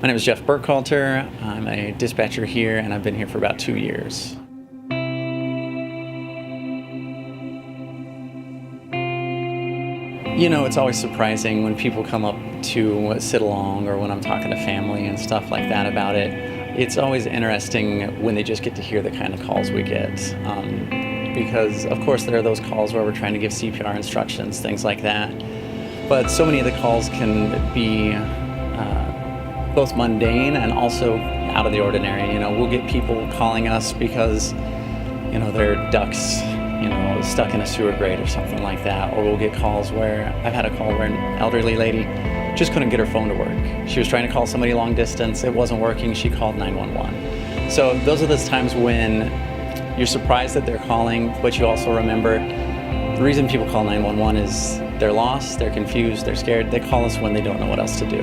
My name is Jeff Burkhalter. I'm a dispatcher here, and I've been here for about 2 years. You know, it's always surprising when people come up to sit along or when I'm talking to family and stuff like that about it. It's always interesting when they just get to hear the kind of calls we get. Because, of course, there are those calls where we're trying to give CPR instructions, things like that. But so many of the calls can be both mundane and also out of the ordinary. You know, we'll get people calling us because, you know, their ducks, you know, stuck in a sewer grate or something like that. Or we'll get calls where, I've had a call where an elderly lady just couldn't get her phone to work. She was trying to call somebody long distance, it wasn't working, she called 911. So those are those times when you're surprised that they're calling, but you also remember the reason people call 911 is they're lost, they're confused, they're scared. They call us when they don't know what else to do.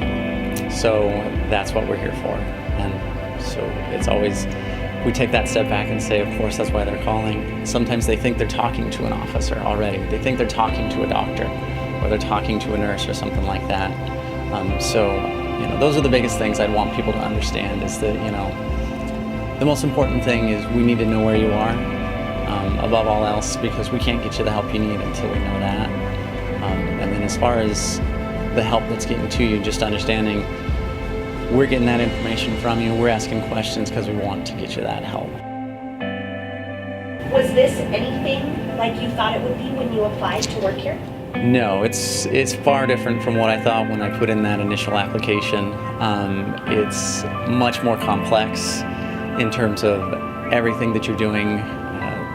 So that's what we're here for. And so it's always, we take that step back and say, of course, that's why they're calling. Sometimes they think they're talking to an officer already. They think they're talking to a doctor, or they're talking to a nurse or something like that. So, you know, those are the biggest things I'd want people to understand is that, you know, the most important thing is we need to know where you are, above all else, because we can't get you the help you need until we know that. And then as far as the help that's getting to you, just understanding we're getting that information from you, we're asking questions because we want to get you that help. Was this anything like you thought it would be when you applied to work here? No, it's far different from what I thought when I put in that initial application. It's much more complex in terms of everything that you're doing.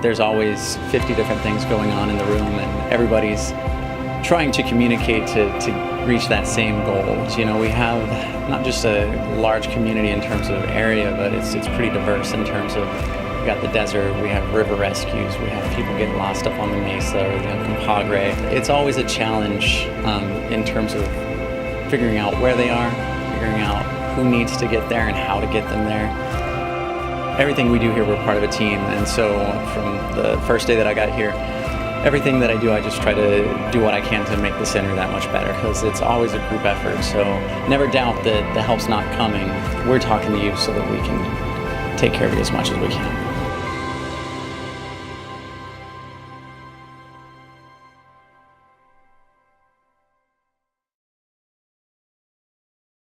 There's always 50 different things going on in the room, and everybody's trying to communicate to reach that same goal. You know, we have not just a large community in terms of area, but it's pretty diverse in terms of, we got the desert, we have river rescues, we have people getting lost up on the mesa or the Compagre. It's always a challenge in terms of figuring out where they are, figuring out who needs to get there and how to get them there. Everything we do here, we're part of a team, and so from the first day that I got here, everything that I do, I just try to do what I can to make the center that much better, because it's always a group effort. So never doubt that the help's not coming. We're talking to you so that we can take care of you as much as we can.